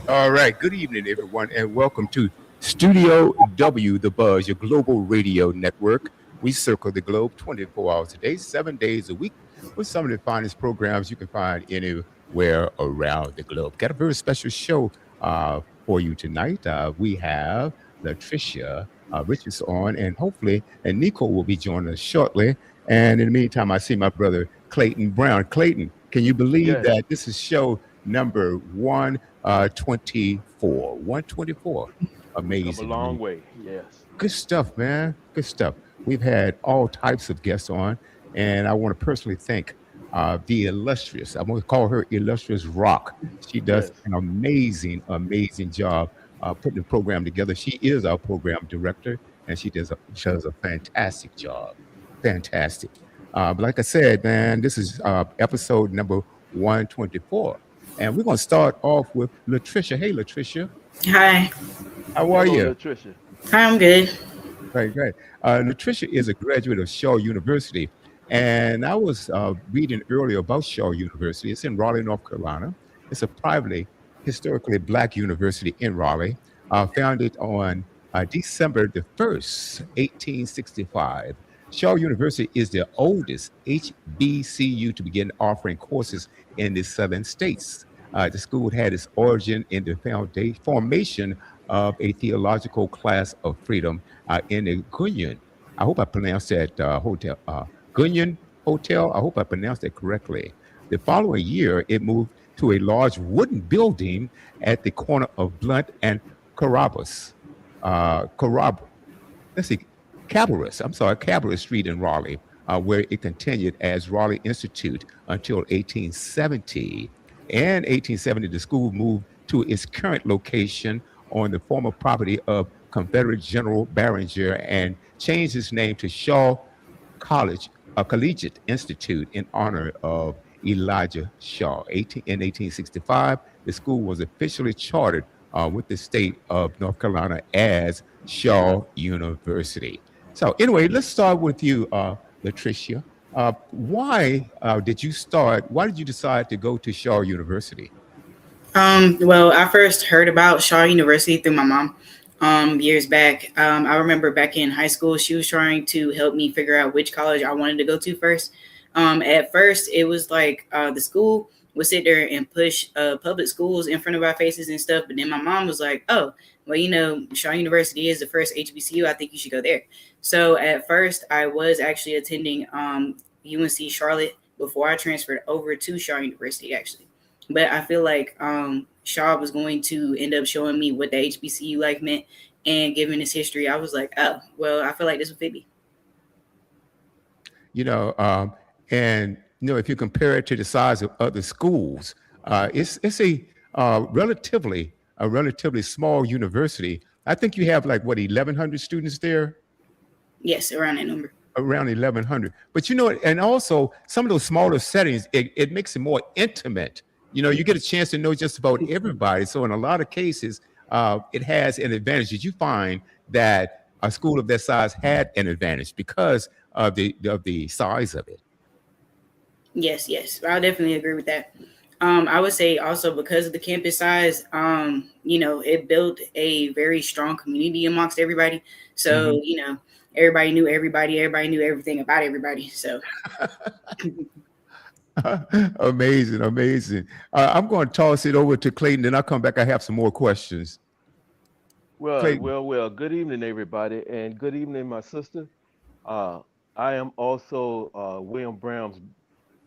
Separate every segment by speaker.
Speaker 1: All right. Good evening, everyone, and welcome to Studio W, the Buzz, your global radio network. We circle the globe 24 hours a day, 7 days a week, with some of the finest programs you can find anywhere around the globe. Got a very special show for you tonight. We have Latricia Richards on, and hopefully, and Nico will be joining us shortly. And in the meantime, I see my brother Clayton Brown. Clayton, can you believe
Speaker 2: Yes,
Speaker 1: that this is show number 124? 124.
Speaker 2: come a
Speaker 1: Amazing.
Speaker 2: long way. Yes,
Speaker 1: Good stuff, man. Good stuff. We've had all types of guests on, and I want to personally thank the illustrious, I'm going to call her Illustrious Rock. She does
Speaker 2: yes.
Speaker 1: an amazing, amazing job putting the program together. She is our program director, and she does a fantastic job. Fantastic. But like I said, man, this is episode number 124. And we're going to start off with Latricia. Hey, Latricia,
Speaker 3: Hi.
Speaker 1: how are
Speaker 2: Hello,
Speaker 1: you?
Speaker 2: Latricia.
Speaker 3: Hi, I'm good.
Speaker 1: Right, right. Latricia is a graduate of Shaw University. And I was reading earlier about Shaw University. It's in Raleigh, North Carolina. It's a privately, historically black university in Raleigh, founded on December the 1st, 1865. Shaw University is the oldest HBCU to begin offering courses in the southern states. The school had its origin in the formation of a theological class of freedom in the Gunyon. I hope I pronounced that Gunyon Hotel. I hope I pronounced that correctly. The following year, it moved to a large wooden building at the corner of Blunt and Carrabas. Carrab, let's see, Cabarrus, I'm sorry, Cabarrus Street in Raleigh, where it continued as Raleigh Institute until 1870. In 1870, the school moved to its current location on the former property of Confederate General Barringer and changed its name to Shaw College, a collegiate institute in honor of Elijah Shaw. In 1865, the school was officially chartered with the state of North Carolina as Shaw University. So, anyway, let's start with you, Latricia. Why did you decide to go to Shaw University?
Speaker 3: Well, I first heard about Shaw University through my mom years back. I remember back in high school, she was trying to help me figure out which college I wanted to go to first. At first, it was like the school would sit there and push public schools in front of our faces and stuff. But then my mom was like, oh, well, Shaw University is the first HBCU. I think you should go there. So at first, I was actually attending UNC Charlotte before I transferred over to Shaw University, actually. But I feel like Shaw was going to end up showing me what the HBCU like meant, and given its history, I was like, oh, well, I feel like this would fit me.
Speaker 1: you know, um, and if you compare it to the size of other schools, it's a relatively small university. I think you have like what 1,100 students there,
Speaker 3: Yes, around that number.
Speaker 1: around 1,100. But and also some of those smaller settings, it makes it more intimate. You get a chance to know just about everybody. So in a lot of cases, it has an advantage. Did you find that a school of that size had an advantage because of the size of it?
Speaker 3: Yes, yes, I definitely agree with that. I would say also because of the campus size, it built a very strong community amongst everybody.
Speaker 1: Hmm.
Speaker 3: So, everybody knew everybody knew everything about everybody. So,
Speaker 1: Amazing, amazing. I'm going to toss it over to Clayton, then I'll come back. I have some more questions.
Speaker 2: Well,
Speaker 1: Clayton.
Speaker 2: well, well. Good evening, everybody, and good evening, my sister. Uh, I am also William Brown's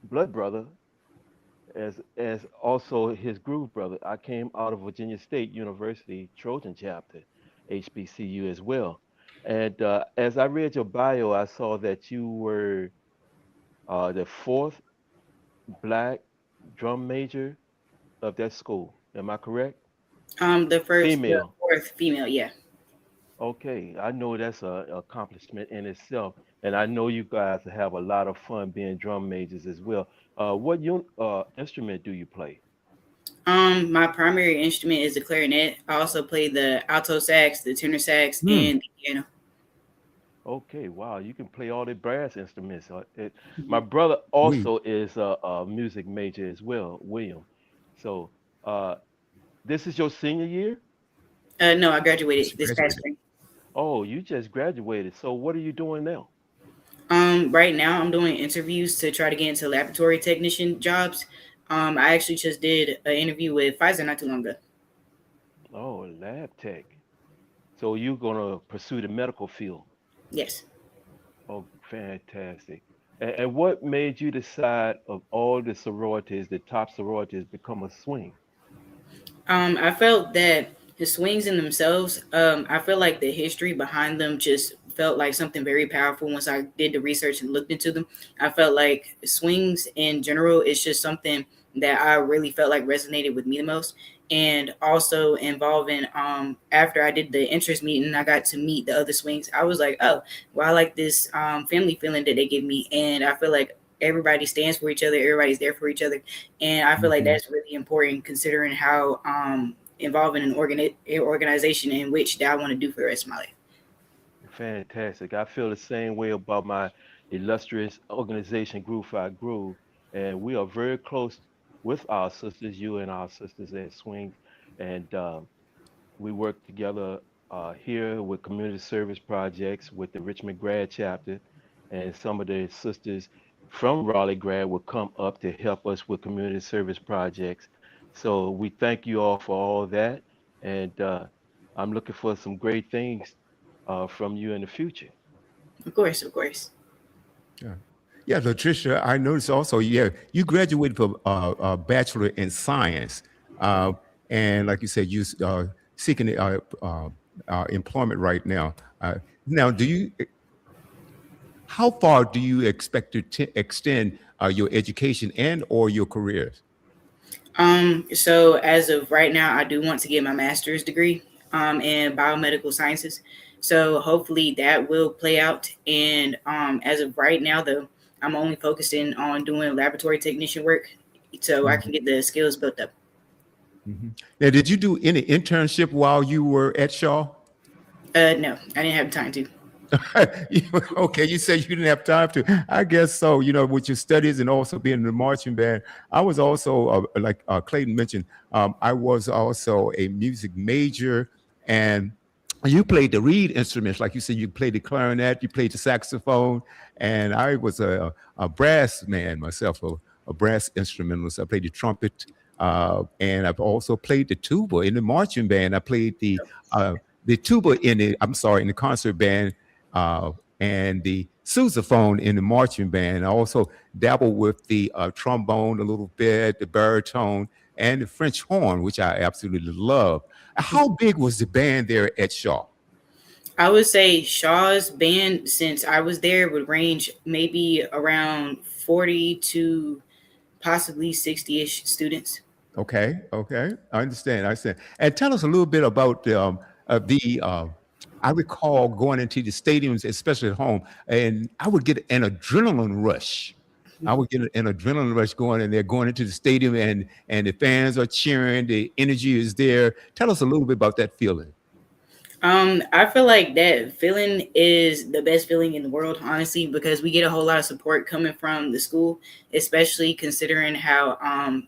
Speaker 2: blood brother, as also his groove brother. I came out of Virginia State University Trojan chapter, HBCU as well. And as I read your bio, I saw that you were the fourth black drum major of that school. Am I correct?
Speaker 3: the
Speaker 2: Female.
Speaker 3: fourth female, yeah.
Speaker 2: Okay, I know that's a accomplishment in itself, and I know you guys have a lot of fun being drum majors as well. What instrument do you play?
Speaker 3: My primary instrument is the clarinet. I also play the alto sax, the tenor sax,
Speaker 1: Hmm.
Speaker 3: and the piano.
Speaker 2: Okay, wow, you can play all the brass instruments. My
Speaker 3: Mhm.
Speaker 2: brother
Speaker 1: We
Speaker 2: also is a music major as well, William. So, uh, this is your senior year?
Speaker 3: No, I graduated
Speaker 1: just
Speaker 3: this past
Speaker 1: graduated.
Speaker 3: spring.
Speaker 2: Oh, you just graduated. So, what are you doing now?
Speaker 3: Right now I'm doing interviews to try to get into laboratory technician jobs. I actually just did an interview with Pfizer not too long ago.
Speaker 2: Oh, lab tech. So, you're gonna pursue the medical field.
Speaker 3: Yes.
Speaker 2: Oh, fantastic. And what made you decide of all the sororities, the top sororities, become a swing?
Speaker 3: I felt that the swings in themselves, I feel like the history behind them just felt like something very powerful once I did the research and looked into them. I felt like swings in general is just something that I really felt like resonated with me the most. And also involving after I did the interest meeting, I got to meet the other swings. I was like, oh, well, I like this family feeling that they give me. And I feel like everybody stands for each other, everybody's there for each other, and I feel like
Speaker 1: Mhm.
Speaker 3: that's really important considering how involving an organization in which that I want to do for the rest of my life.
Speaker 2: Fantastic. I feel the same way about my illustrious organization, Groove Fi Groove, and we are very close with our sisters, you and our sisters at Swing, and we work together here with community service projects with the Richmond Grad Chapter, and some of the sisters from Raleigh Grad will come up to help us with community service projects. So we thank you all for all that, and I'm looking for some great things from you in the future.
Speaker 3: Of course, of course.
Speaker 1: Yeah. Yeah, Latricia, I noticed also, yeah, you graduated from a bachelor in science. Uh, and like you said, you seeking employment right now. Now, how far do you expect to extend your education and or your careers?
Speaker 3: So as of right now, I do want to get my master's degree in biomedical sciences. So hopefully that will play out. And as of right now, though, I'm only focusing on doing laboratory technician work so I can get the skills built up.
Speaker 1: Mhm. Now, did you do any internship while you were at Shaw?
Speaker 3: No, I didn't have time to.
Speaker 1: Okay, you said you didn't have time to. I guess so. With your studies and also being in the marching band, I was also like Clayton mentioned. I was also a music major, and you played the reed instruments, like you said. You played the clarinet, you played the saxophone, and I was a brass man myself, a brass instrumentalist. I played the trumpet, and I've also played the tuba in the marching band. I played the tuba in the concert band, uh, and the sousaphone in the marching band. I also dabbled with the trombone a little bit, the baritone, and the French horn, which I absolutely love. How big was the band there at Shaw?
Speaker 3: I would say Shaw's band, since I was there, would range maybe around 40 to possibly 60-ish students.
Speaker 1: Okay, okay, I understand. I understand. And tell us a little bit about the. I recall going into the stadiums, especially at home, and I would get an adrenaline rush. I would get an adrenaline rush going in there, going into the stadium, and the fans are cheering. The energy is there. Tell us a little bit about that feeling.
Speaker 3: I feel like that feeling is the best feeling in the world, honestly, because we get a whole lot of support coming from the school, especially considering how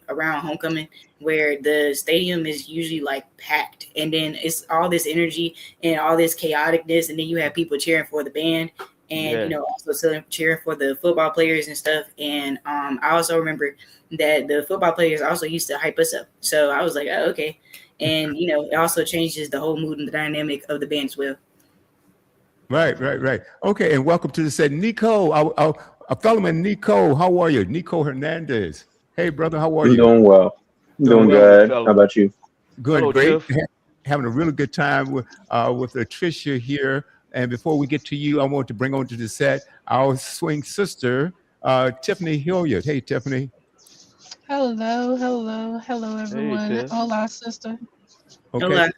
Speaker 3: around homecoming, where the stadium is usually like packed, and then it's all this energy and all this chaoticness, and then you have people cheering for the band, and
Speaker 2: Yes.
Speaker 3: also cheering for the football players and stuff. And I also remember that the football players also used to hype us up, so I was like, oh, okay. And it also changes the whole mood and the dynamic of the band as well.
Speaker 1: Right, right, right. Okay, and welcome to the set, Nico. A fellow man, Nico. How are you, Nico Hernandez? Hey, brother, how are
Speaker 4: I'm
Speaker 1: you?
Speaker 4: doing well. I'm
Speaker 1: Doing
Speaker 4: doing
Speaker 1: well.
Speaker 2: Welcome,
Speaker 4: good. How
Speaker 2: fellow.
Speaker 4: about you?
Speaker 1: Going
Speaker 2: Hello,
Speaker 1: great.
Speaker 2: Tiff.
Speaker 1: Having a really good time with Latricia here. And before we get to you, I want to bring onto the set our swing sister, Tiffany Hilliard. Hey, Tiffany.
Speaker 5: Hello, hello, hello,
Speaker 2: Hey,
Speaker 5: everyone.
Speaker 2: Tiff.
Speaker 5: Hola, sister.
Speaker 1: Okay,
Speaker 3: Hola.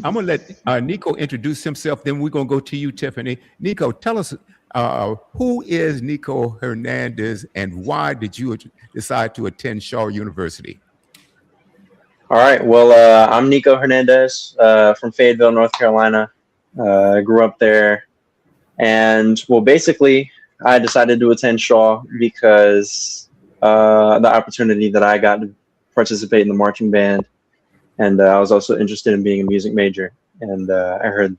Speaker 1: I'm gonna let Nico introduce himself. Then we're gonna go to you, Tiffany. Nico, tell us who is Nico Hernandez, and why did you decide to attend Shaw University?
Speaker 4: All right. Well, I'm Nico Hernandez from Fayetteville, North Carolina. Grew up there, and well, basically, I decided to attend Shaw because the opportunity that I got to participate in the marching band, and I was also interested in being a music major. And I heard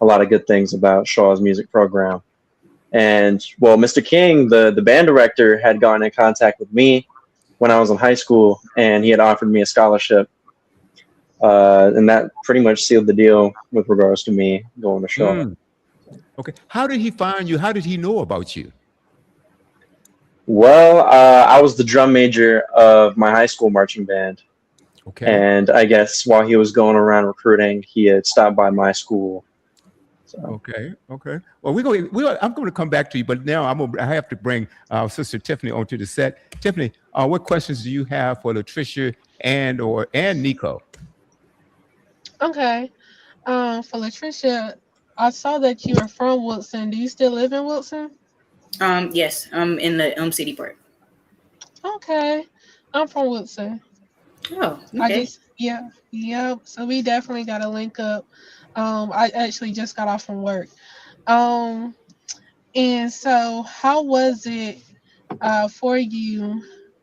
Speaker 4: a lot of good things about Shaw's music program. And well, Mr. King, the band director, had gotten in contact with me when I was in high school, and he had offered me a scholarship. And that pretty much sealed the deal with regards to me going to Shaw.
Speaker 1: Mm, okay. How did he find you? How did he know about you?
Speaker 4: Well, I was the drum major of my high school marching band.
Speaker 1: Okay.
Speaker 4: And I guess while he was going around recruiting, he had stopped by my school. So.
Speaker 1: Okay. Okay. Well, I'm going to come back to you, but now I have to bring Sister Tiffany onto the set. Tiffany, what questions do you have for Latricia and Nico?
Speaker 5: Okay. For Latricia, I saw that you are from Wilson. Do you still live in Wilson?
Speaker 3: Yes, I'm in the City part.
Speaker 5: Okay. I'm from Wilson.
Speaker 3: Oh, okay.
Speaker 5: Yeah. So we definitely got to link up. I actually just got off from work. And so how was it for you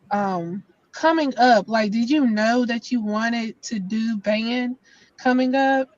Speaker 5: coming up? Like, did you know that you wanted to do band coming up?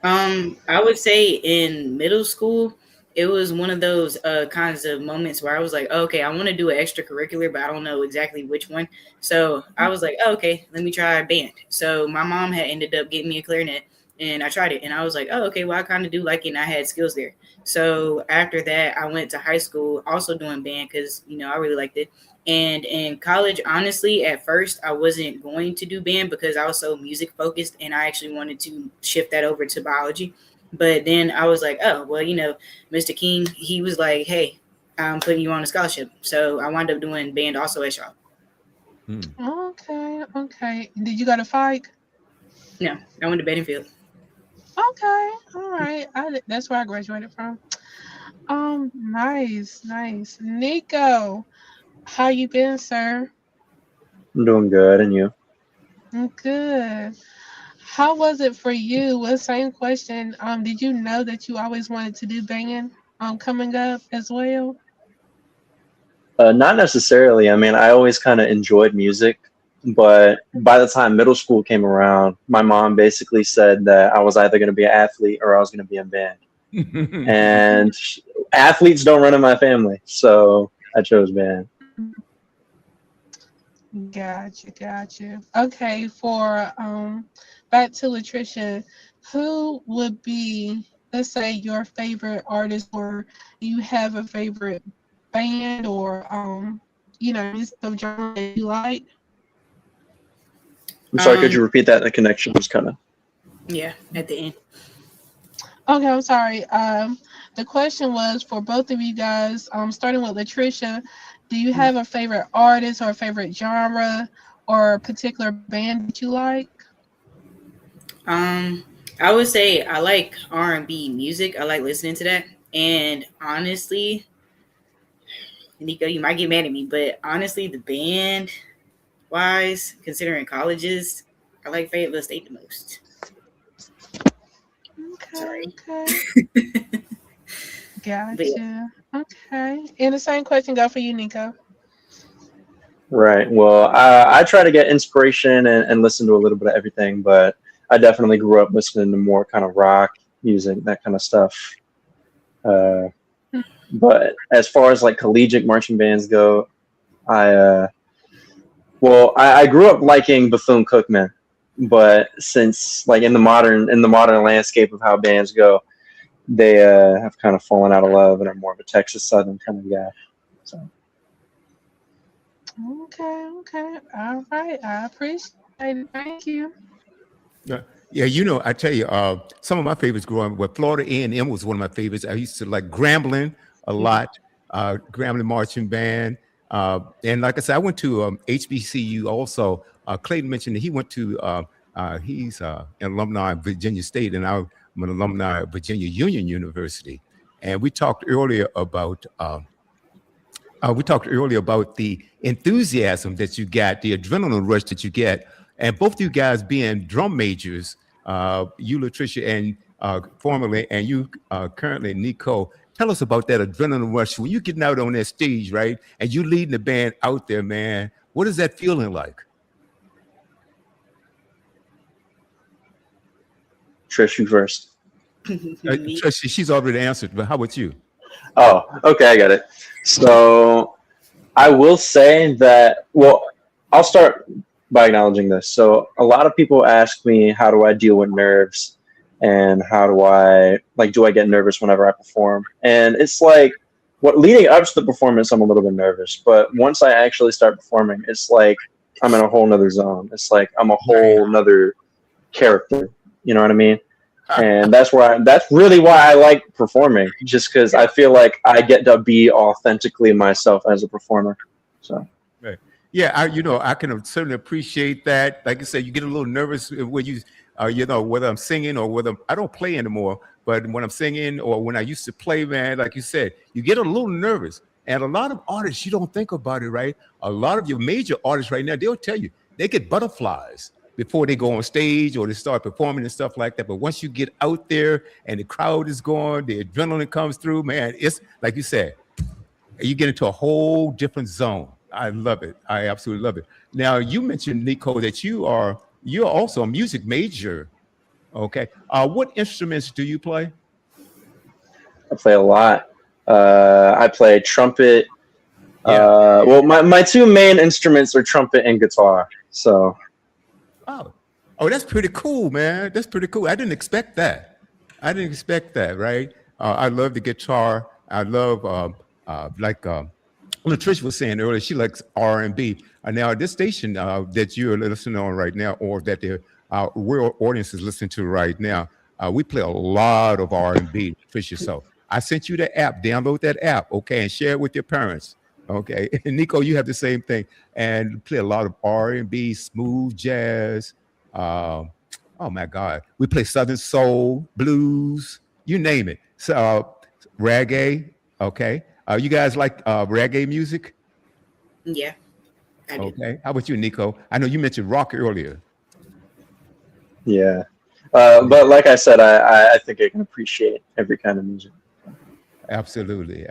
Speaker 3: I would say in middle school, it was one of those kinds of moments where I was like, oh, okay, I want to do an extracurricular, but I don't know exactly which one. So I was like, oh, okay, let me try band. So my mom had ended up getting me a clarinet, and I tried it, and I was like, oh, okay, well, I kind of do like it, and I had skills there. So after that, I went to high school also doing band because, I really liked it. And in college, honestly, at first, I wasn't going to do band because I was so music focused, and I actually wanted to shift that over to biology. But then I was like, oh, well, Mr. King, he was like, hey, I'm putting you on a scholarship. So I wound up doing band also at Shaw.
Speaker 5: Okay. Did you go to FIKE?
Speaker 3: No, I went to Bedingfield.
Speaker 5: Okay, all right. That's where I graduated from. Nice. Nico, how you been, sir?
Speaker 4: I'm doing good, and you?
Speaker 5: I'm good. How was it for you? Well, same question. Did you know that you always wanted to do band coming up as well?
Speaker 4: Not necessarily. I mean, I always kind of enjoyed music, but by the time middle school came around, my mom basically said that I was either going to be an athlete or I was going to be in band. And athletes don't run in my family, so I chose band.
Speaker 5: Gotcha. Okay, for back to Latricia, who would be, let's say, your favorite artist, or you have a favorite band or musical genre that you like?
Speaker 4: I'm sorry, could you repeat that? The connection was kind of.
Speaker 3: Yeah, at the end.
Speaker 5: Okay, I'm sorry. The question was for both of you guys, starting with Latricia, do you have a favorite artist or a favorite genre or a particular band that you like?
Speaker 3: I would say I like R&B music. I like listening to that. And honestly, Nico, you might get mad at me, but honestly, the band wise, considering colleges, I like Fayetteville State the most.
Speaker 5: Okay. Gotcha. Okay. And the same question go for you, Nico.
Speaker 4: Right. Well, I try to get inspiration and listen to a little bit of everything, but I definitely grew up listening to more kind of rock music, that kind of stuff. But as far as like collegiate marching bands go, I grew up liking Bethune-Cookman, but since like in the modern landscape of how bands go, they have kind of fallen out of love and are more of a Texas Southern kind of guy. So.
Speaker 5: Okay. All right. I appreciate it. Thank you.
Speaker 1: Yeah, I tell you, some of my favorites growing up, well, Florida A&M was one of my favorites. I used to like Grambling a lot, Grambling Marching Band. And like I said, I went to HBCU also. Clayton mentioned that he went to, he's an alumni of Virginia State, and I'm an alumni of Virginia Union University. And we talked earlier about the enthusiasm that you get, the adrenaline rush that you get and both you guys being drum majors, you Latricia and formerly, and you currently Nico. Tell us about that adrenaline rush when you getting out on that stage, right? And you leading the band out there, man. What is that feeling like?
Speaker 4: Trish, you first.
Speaker 3: Me?
Speaker 1: Tricia, she's already answered, but how about you?
Speaker 4: Oh, okay, I got it. So I will say that, well, I'll start by acknowledging this. So a lot of people ask me, how do I deal with nerves? And how do I, like, do I get nervous whenever I perform? And it's like, what leading up to the performance, I'm a little bit nervous. But once I actually start performing, it's like I'm in a whole nother zone. It's like I'm a whole nother character. You know what I mean? And that's really why I like performing, just because I feel like I get to be authentically myself as a performer. So
Speaker 1: Right. Yeah, I can certainly appreciate that. Like I said, you get a little nervous when you, whether I'm singing or whether I don't play anymore. But when I'm singing or when I used to play, man, like you said, you get a little nervous. And a lot of artists, you don't think about it, right? A lot of your major artists right now, they'll tell you they get butterflies before they go on stage or they start performing and stuff like that. But once you get out there and the crowd is going, the adrenaline comes through, man, it's like you said, you get into a whole different zone. I love it. I absolutely love it. Now, you mentioned, Nico, that you're also a music major. Okay. What instruments do you play?
Speaker 4: I play a lot. I play trumpet.
Speaker 1: Yeah.
Speaker 4: Well, my two main instruments are trumpet and guitar. So.
Speaker 1: Oh, that's pretty cool, man. That's pretty cool. I didn't expect that. Right? I love the guitar. I love, Latricia was saying earlier, she likes R&B. Now, this station that you're listening on right now, or that the world audience is listening to right now, we play a lot of R&B, Latricia. So I sent you the app. Download that app, okay, and share it with your parents. Okay, and Nico, you have the same thing, and play a lot of R&B, smooth jazz. Oh my God, we play Southern soul, blues, you name it. So reggae. Okay, you guys like reggae music?
Speaker 3: Yeah, I do.
Speaker 1: Okay, how about you, Nico? I know you mentioned rock earlier.
Speaker 4: Yeah, but like I said, I think I can appreciate every kind of music.
Speaker 1: Absolutely.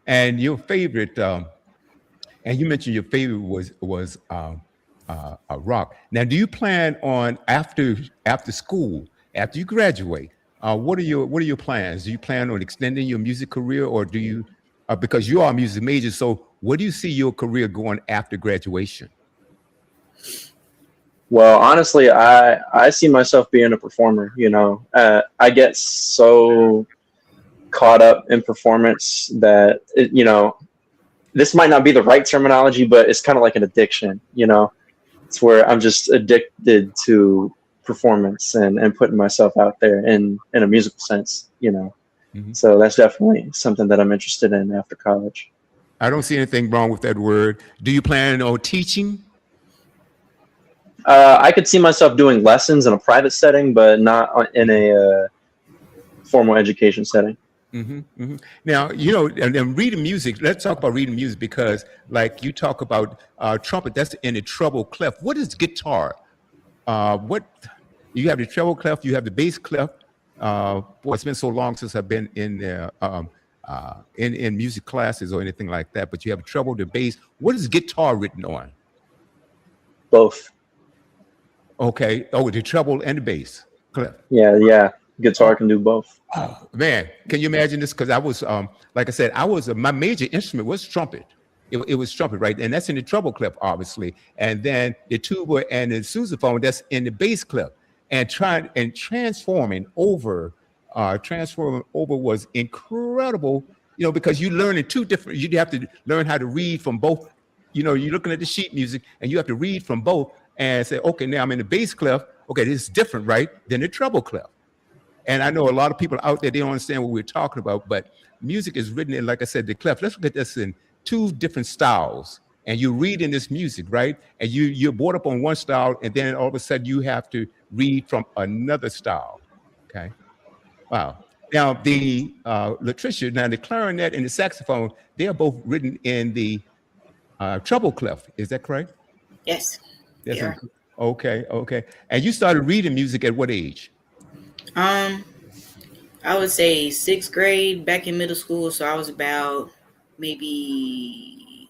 Speaker 1: And your favorite, and you mentioned your favorite was rock. Now, do you plan on after school, after you graduate? What are your plans? Do you plan on extending your music career, or do you, because you are a music major? So, where do you see your career going after graduation?
Speaker 4: Well, honestly, I see myself being a performer. I get so caught up in performance that this might not be the right terminology, but it's kind of like an addiction. It's where I'm just addicted to performance and putting myself out there in a musical sense.
Speaker 1: Mm-hmm.
Speaker 4: So that's definitely something that I'm interested in after college.
Speaker 1: I don't see anything wrong with that word. Do you plan on teaching?
Speaker 4: I could see myself doing lessons in a private setting, but not in a formal education setting.
Speaker 1: Mm-hmm, mm-hmm. Now, and reading music, let's talk about reading music, because like you talk about trumpet, that's in the treble clef. What is guitar? What you have the treble clef, you have the bass clef. Boy, it's been so long since I've been in there in music classes or anything like that, but you have the treble, the bass. What is guitar written on?
Speaker 4: Both.
Speaker 1: Okay. Oh, the treble and the bass clef.
Speaker 4: Yeah. Guitar can do both.
Speaker 1: Oh man, can you imagine this? Because I was, like I said, my major instrument was trumpet. It was trumpet, right? And that's in the treble clef, obviously. And then the tuba and the sousaphone, that's in the bass clef. And transforming over was incredible, because you learn in two different. You have to learn how to read from both. You're looking at the sheet music, and you have to read from both and say, okay, now I'm in the bass clef. Okay, this is different, right, than the treble clef. And I know a lot of people out there, they don't understand what we're talking about, but music is written in, like I said, the clef. Let's look at this in two different styles. And you read in this music, right? And you're brought up on one style, and then all of a sudden you have to read from another style. Okay. Wow. Now the Latricia, now the clarinet and the saxophone, they are both written in the treble clef. Is that correct?
Speaker 3: Yes.
Speaker 1: That's
Speaker 3: Yeah.
Speaker 1: okay, okay. And you started reading music at what age?
Speaker 3: Um, I would say sixth grade back in middle school. So I was about maybe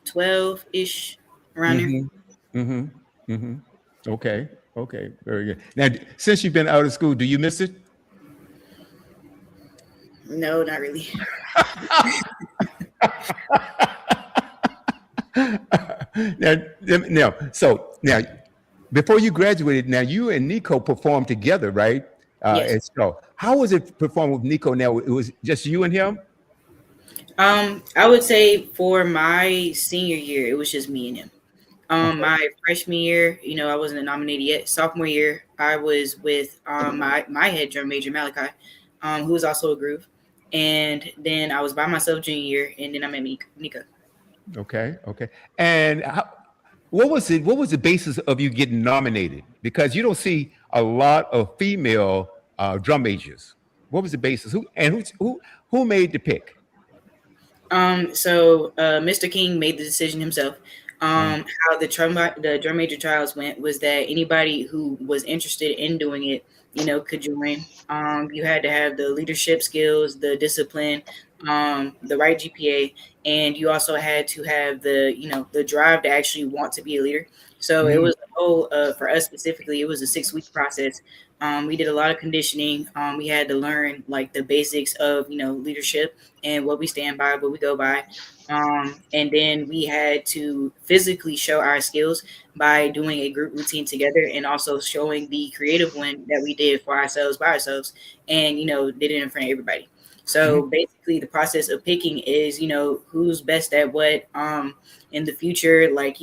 Speaker 3: 12 ish around there.
Speaker 1: Mm-hmm. Mm-hmm. Mm-hmm. Okay. Okay. Very good. Now, since you've been out of school, do you miss it?
Speaker 3: No, not really.
Speaker 1: now, before you graduated, now you and Nico performed together, right?
Speaker 3: Yes.
Speaker 1: And so, how was it performing with Nico? Now, it was just you and him.
Speaker 3: I would say for my senior year, it was just me and him.
Speaker 1: Okay.
Speaker 3: My freshman year, I wasn't nominated yet. Sophomore year, I was with my head drum major Malachi, who was also a groove, and then I was by myself junior year, and then I met Nika.
Speaker 1: Okay. Okay. And what was it? What was the basis of you getting nominated? Because you don't see a lot of female drum majors. What was the basis? Who made the pick?
Speaker 3: So Mr. King made the decision himself.
Speaker 1: Uh,
Speaker 3: How the drum major trials went was that anybody who was interested in doing it, could join. You had to have the leadership skills, the discipline, the right GPA, and you also had to have the drive to actually want to be a leader. So it
Speaker 1: mhm.
Speaker 3: was a whole for us specifically, it was a 6 week process. We did a lot of conditioning. We had to learn like the basics of leadership and what we stand by, what we go by. And then we had to physically show our skills by doing a group routine together and also showing the creative one that we did for ourselves by ourselves and, did it in front of everybody.
Speaker 1: Mhm.
Speaker 3: So basically the process of picking is, who's best at what in the future, like,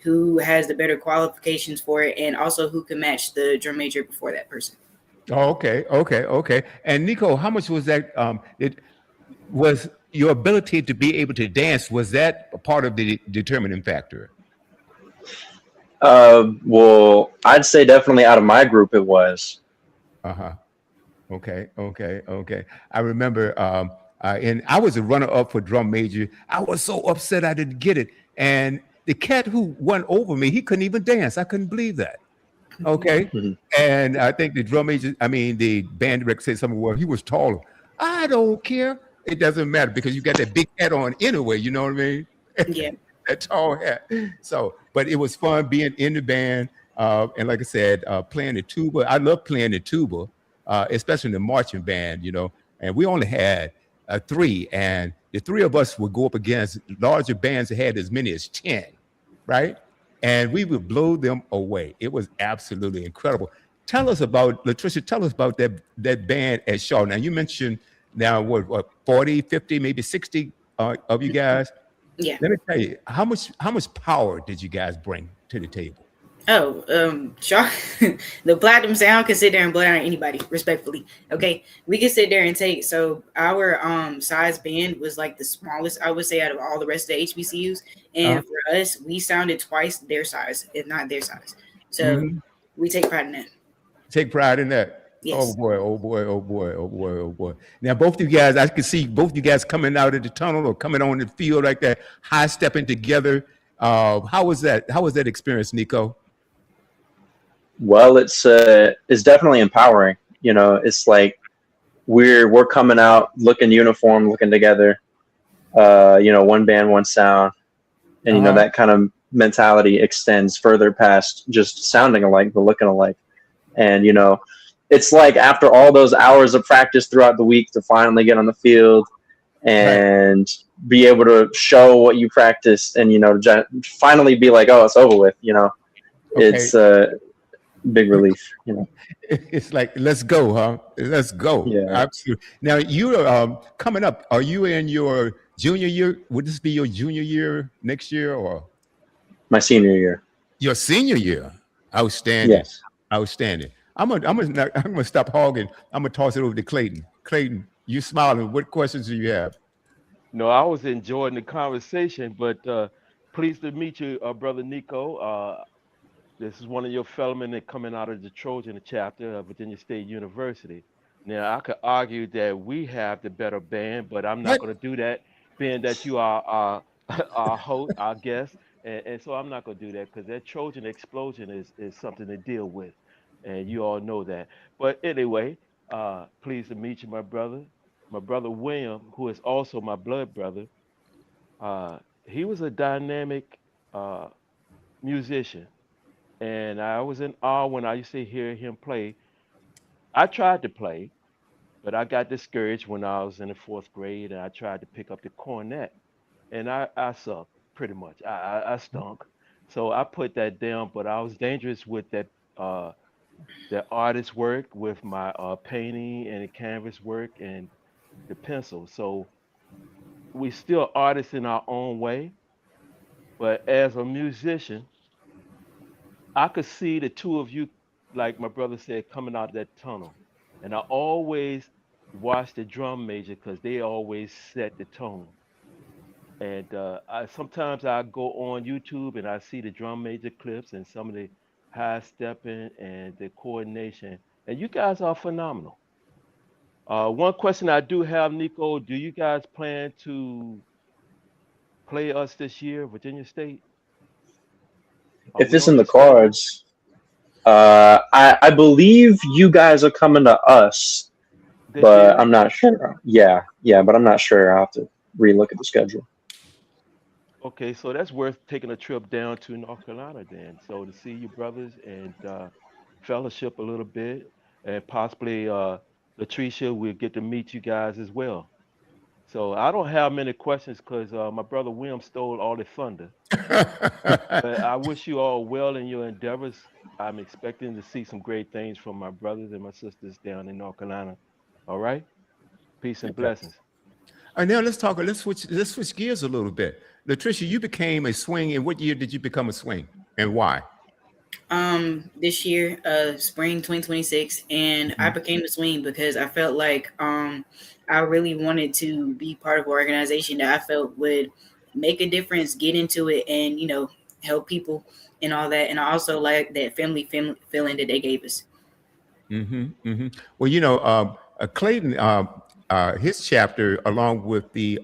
Speaker 3: who has the better qualifications for it and also who can match the drum major before that person.
Speaker 1: Oh, okay, okay, okay. And Nico, how much was that? It was your ability to be able to dance. Was that a part of the determining factor?
Speaker 4: Well, I'd say definitely out of my group it was.
Speaker 1: Uh huh. Okay, okay, okay. I remember, and I was a runner-up for drum major. I was so upset I didn't get it, and the cat who won over me, he couldn't even dance. I couldn't believe that. Okay,
Speaker 4: Mhm.
Speaker 1: and I think the drum major, I mean, the band director said something. Well, he was taller. I don't care. It doesn't matter because you got that big hat on anyway. You know what I mean?
Speaker 3: Yeah.
Speaker 1: That tall hat. So, but it was fun being in the band, and like I said, playing the tuba. I love playing the tuba, especially in the marching band. And we only had three, and the three of us would go up against larger bands that had as many as 10, right? And we would blow them away. It was absolutely incredible. Tell us about Latricia. Tell us about that band at Shaw. Now you mentioned now what 40, 50, maybe 60 of you guys.
Speaker 3: Yeah.
Speaker 1: Let me tell you, how much power did you guys bring to the table?
Speaker 3: Oh, Shaw, the platinum sound can sit there and blare on anybody, respectfully. Okay, we can sit there and take. So our size band was like the smallest, I would say, out of all the rest of the HBCUs,
Speaker 1: Uh,
Speaker 3: and for us, we sounded twice their size, if not their size. So
Speaker 1: mhm.
Speaker 3: we take pride in that.
Speaker 1: Take pride in that. Oh
Speaker 3: Yes.
Speaker 1: boy, oh boy, oh boy, oh boy, oh boy. Now both of you guys, I can see both you guys coming out of the tunnel or coming on the field like that, high stepping together. How was that? How was that experience, Nico?
Speaker 4: Well, it's definitely empowering. It's like we're coming out looking uniform, looking together. One band, one sound, and
Speaker 1: Uh-huh.
Speaker 4: that kind of mentality extends further past just sounding alike but looking alike. And it's like after all those hours of practice throughout the week to finally get on the field
Speaker 1: Right.
Speaker 4: and be able to show what you practiced and finally be like, oh, it's over with.
Speaker 1: Okay.
Speaker 4: It's a big relief.
Speaker 1: It's like, let's go, huh? Let's go.
Speaker 4: Yeah,
Speaker 1: Absolutely. Now you're coming up. Are you in your junior year? Would this be your junior year next year or
Speaker 4: my senior year.
Speaker 1: your senior year? Outstanding.
Speaker 4: Yes.
Speaker 1: Outstanding. I'm gonna stop hogging. I'm gonna toss it over to Clayton. Clayton, you smiling. What questions do you have?
Speaker 2: No, I was enjoying the conversation, but pleased to meet you, brother Nico. This is one of your fellowmen that coming out of the Trojan chapter of Virginia State University. Now, I could argue that we have the better band, but I'm not
Speaker 1: What?
Speaker 2: going to do that, being that you are our, our host, our guest. And so I'm not gonna do that because that Trojan explosion is something to deal with, and you all know that. But anyway, pleased to meet you, my brother William, who is also my blood brother. He was a dynamic uh, musician, and I was in awe when I used to hear him play. I tried to play, but I got discouraged when I was in the fourth grade, and I tried to pick up the cornet, and I sucked pretty much. I stunk, so I put that down. But I was dangerous with uh, that artist work, with my painting and the canvas work and the pencil. So we still artists in our own way, but as a musician, I could see the two of you, like my brother said, coming out of that tunnel. And I always watch the drum major because they always set the tone. And sometimes I go on YouTube and I see the drum major clips and some of the high stepping and the coordination. And you guys are phenomenal. One question I do have, Nico, do you guys plan to play us this year, Virginia State? Are
Speaker 4: If
Speaker 2: we
Speaker 4: it's
Speaker 2: on
Speaker 4: in
Speaker 2: your
Speaker 4: the
Speaker 2: schedule?
Speaker 4: cards, I believe you guys are coming to us,
Speaker 2: This
Speaker 4: but
Speaker 2: year?
Speaker 4: I'm not sure. Yeah, but I'm not sure. I'll have to relook at the schedule.
Speaker 2: Okay, so that's worth taking a trip down to North Carolina then. So to see your brothers and fellowship a little bit, and possibly Latricia will get to meet you guys as well. So I don't have many questions because my brother William stole all the thunder. But I wish you all well in your endeavors. I'm expecting to see some great things from my brothers and my sisters down in North Carolina. All right, peace and
Speaker 1: Okay.
Speaker 2: blessings.
Speaker 1: And now let's talk. Let's switch gears a little bit. Latricia, you became a swing. In what year did you become a swing, and why?
Speaker 3: This year, spring 2026, and I
Speaker 1: Mhm.
Speaker 3: became the swing because I felt like I really wanted to be part of an organization that I felt would make a difference, get into it, and help people and all that. And I also like that family feeling that they gave us.
Speaker 1: Well, Clayton, his chapter, along with the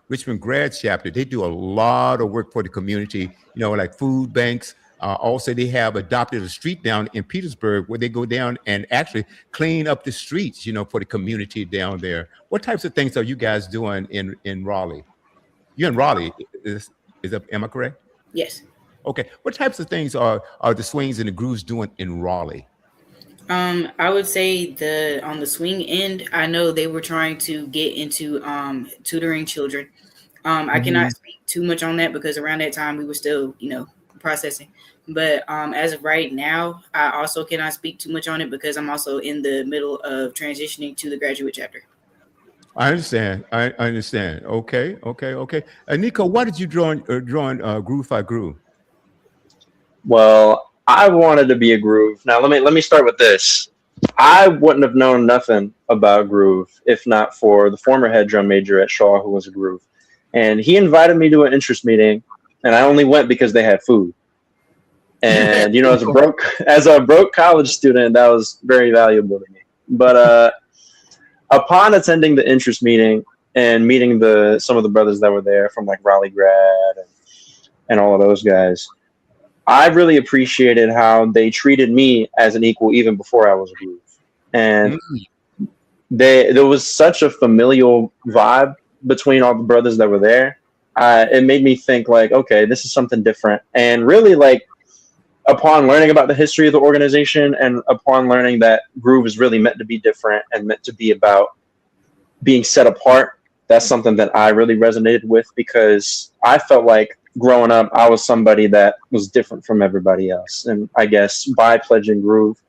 Speaker 1: Richmond grad chapter, they do a lot of work for the community. Like food banks. Also, they have adopted a street down in Petersburg where they go down and actually clean up the streets. For the community down there. What types of things are you guys doing in Raleigh? You're in Raleigh, is that, am I correct?
Speaker 3: Yes.
Speaker 1: Okay. What types of things are the swings and the grooves doing in Raleigh?
Speaker 3: I would say the on the swing end, I know they were trying to get into tutoring children. I cannot
Speaker 1: Mhm.
Speaker 3: speak too much on that because around that time we were still, processing. But as of right now, I also cannot speak too much on it because I'm also in the middle of transitioning to the graduate chapter.
Speaker 1: I understand. I understand. Okay, okay, okay. Nico, why did you join Groove by Groove?
Speaker 4: Well, I wanted to be a groove. Now let me start with this. I wouldn't have known nothing about groove if not for the former head drum major at Shaw who was a groove. And he invited me to an interest meeting and I only went because they had food.
Speaker 1: You had
Speaker 4: And
Speaker 1: food.
Speaker 4: as a broke college student, that was very valuable to me. But upon attending the interest meeting and meeting the some of the brothers that were there from like Raleigh grad and all of those guys, I really appreciated how they treated me as an equal even before I was a groove. And
Speaker 1: Mm.
Speaker 4: there was such a familial vibe between all the brothers that were there. It made me think like, okay, this is something different. And really like upon learning about the history of the organization and upon learning that groove is really meant to be different and meant to be about being set apart, that's something that I really resonated with because I felt like growing up, I was somebody that was different from everybody else. And I guess by pledging Groove,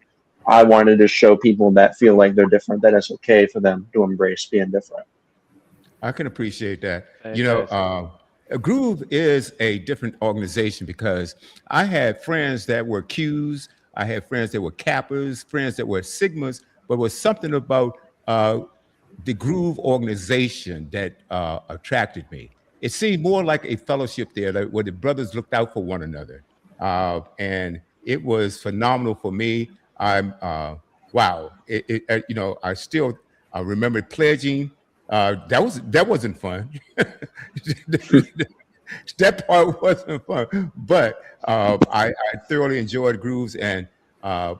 Speaker 4: I wanted to show people that feel like they're different, that it's okay for them to embrace being different.
Speaker 1: I can appreciate that.
Speaker 2: Fantastic.
Speaker 1: Groove is a different organization because I had friends that were Qs, I had friends that were Kappas, friends that were Sigmas, but was something about the Groove organization that attracted me. It seemed more like a fellowship there, like, where the brothers looked out for one another, and it was phenomenal for me. I'm wow. I still remember pledging. That wasn't fun. That part wasn't fun, but I thoroughly enjoyed grooves, and uh,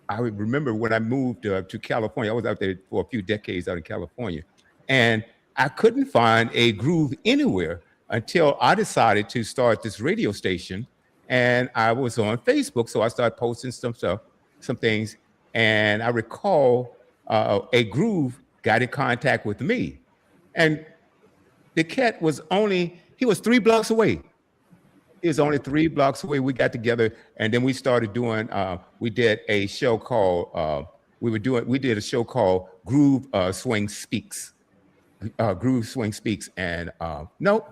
Speaker 1: I remember when I moved to California. I was out there for a few decades out in California, and I couldn't find a groove anywhere until I decided to start this radio station. And I was on Facebook, so I started posting some stuff, some things, and I recall a groove got in contact with me, and the cat was only he was 3 blocks away. He was only 3 blocks away. We got together, and then we started doing. We did a show called. We did a show called Groove Swing Speaks. Groove Swing Speaks, and no,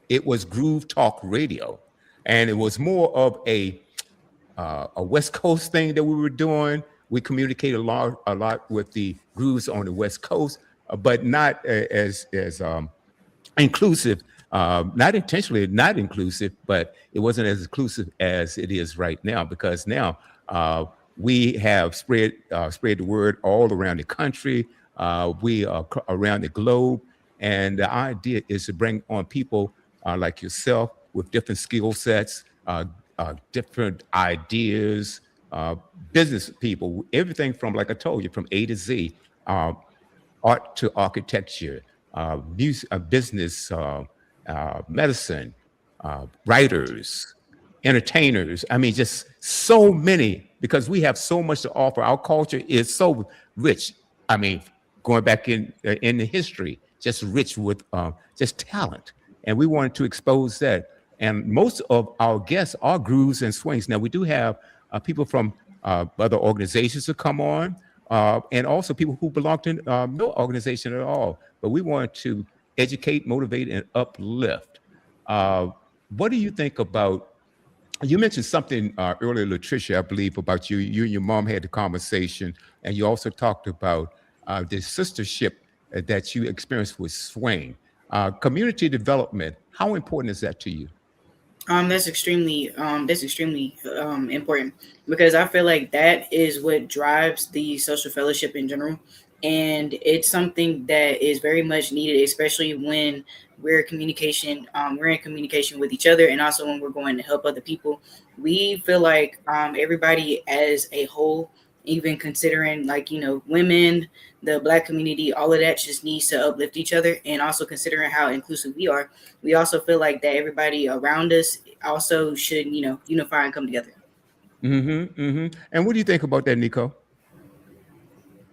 Speaker 1: it was Groove Talk Radio, and it was more of a West Coast thing that we were doing. We communicated a lot with the grooves on the West Coast, but not as inclusive, not intentionally not inclusive, but it wasn't as inclusive as it is right now, because now we have spread the word all around the country. We are around the globe, and the idea is to bring on people like yourself with different skill sets, different ideas, business people, everything from, like I told you, from A to Z, art to architecture, music, business, medicine, writers, entertainers. I mean, just so many, because we have so much to offer. Our culture is so rich. I mean, going back in the history, just rich with just talent, and we wanted to expose that. And most of our guests are grooves and swings. Now we do have people from other organizations to come on, and also people who belong to no organization at all. But we want to educate, motivate, and uplift. What do you think about? You mentioned something earlier, Latricia, I believe, about you. You and your mom had the conversation, and you also talked about the sistership that you experienced with swing. Community development. How important is that to you?
Speaker 3: That's extremely important, because I feel like that is what drives the social fellowship in general, and it's something that is very much needed, especially when we're in communication with each other, and also when we're going to help other people. We feel like everybody as a whole, even considering, like, women, the Black community, all of that just needs to uplift each other. And also considering how inclusive we are, we also feel like that everybody around us also should, unify and come together.
Speaker 1: And what do you think about that, Nico?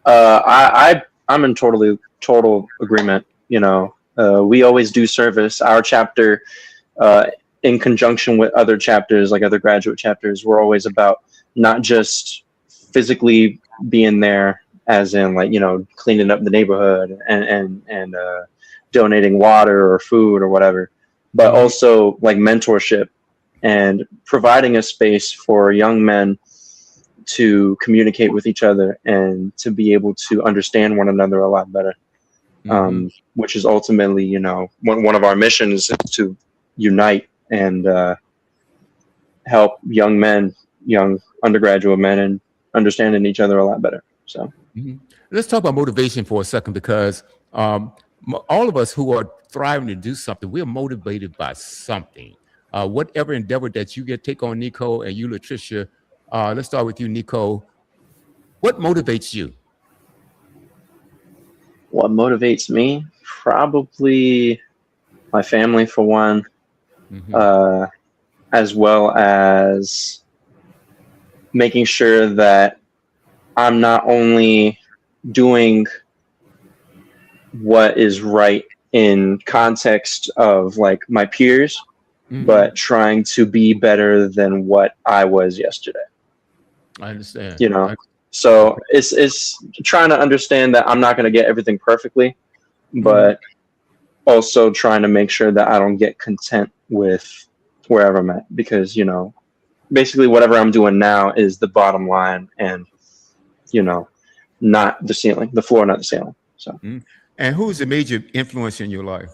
Speaker 4: I'm in total agreement. We always do service. Our chapter, in conjunction with other chapters, like other graduate chapters, we're always about not just physically being there, as in, like, cleaning up the neighborhood and donating water or food or whatever, but also like mentorship and providing a space for young men to communicate with each other and to be able to understand one another a lot better. Which is ultimately, one of our missions is to unite and help young undergraduate men, and understanding each other a lot better. So
Speaker 1: let's talk about motivation for a second, because all of us who are thriving to do something, we're motivated by something. Whatever endeavor that you take on, Nico, and you, Latricia. Let's start with you, Nico. What motivates you?
Speaker 4: What motivates me? Probably my family, for one, as well as making sure that I'm not only doing what is right in context of, like, my peers, but trying to be better than what I was yesterday.
Speaker 1: I understand.
Speaker 4: So it's trying to understand that I'm not going to get everything perfectly, but also trying to make sure that I don't get content with wherever I'm at, because, basically whatever I'm doing now is the bottom line, and, not the ceiling, the floor, not the ceiling. So.
Speaker 1: And who's a major influence in your life?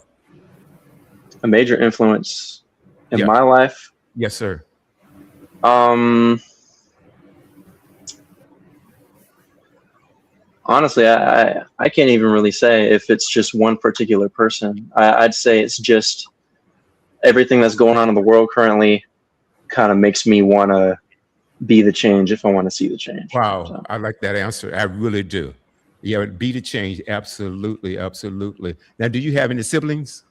Speaker 4: A major influence in my life?
Speaker 1: Yes, sir.
Speaker 4: Honestly, I can't even really say if it's just one particular person. I'd say it's just everything that's going on in the world currently kind of makes me want to be the change if I want to see the change.
Speaker 1: Wow,
Speaker 4: So,
Speaker 1: I like that answer. I really do. Yeah, be the change. Absolutely, absolutely. Now, do you have any siblings?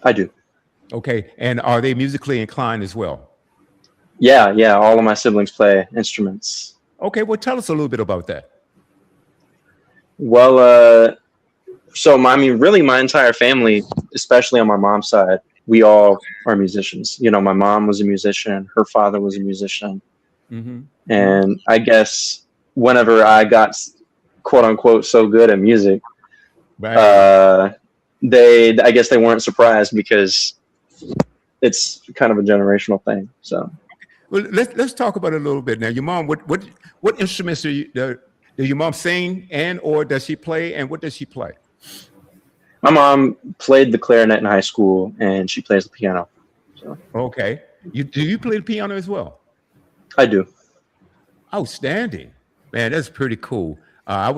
Speaker 4: I do.
Speaker 1: Okay, and are they musically inclined as well?
Speaker 4: Yeah. All of my siblings play instruments.
Speaker 1: Okay, well, tell us a little bit about that.
Speaker 4: Well, so really my entire family, especially on my mom's side, we all are musicians. You know, my mom was a musician, her father was a musician, and I guess whenever I got quote unquote so good at music,
Speaker 1: Right.
Speaker 4: I guess they weren't surprised because it's kind of a generational thing. So,
Speaker 1: Well, let's talk about it a little bit now. Your mom, what instruments does your mom sing and or does she play, and what does she play?
Speaker 4: my mom played the clarinet in high school, and she plays the piano. So,
Speaker 1: Okay, do you play the piano as well?
Speaker 4: I do.
Speaker 1: Outstanding, man. That's pretty cool. I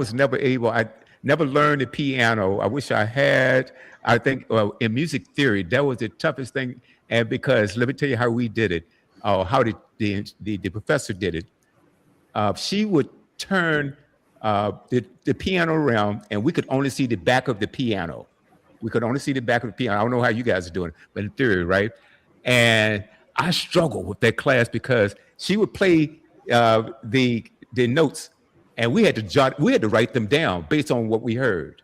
Speaker 1: never learned the piano. I wish I had. I think in music theory, that was the toughest thing. And because let me tell you how we did it, how the professor did it. She would turn the piano around, and we could only see the back of the piano. We could only see the back of the piano. I don't know how you guys are doing it, but in theory, right? And I struggled with that class because she would play the notes, and we had to write them down based on what we heard.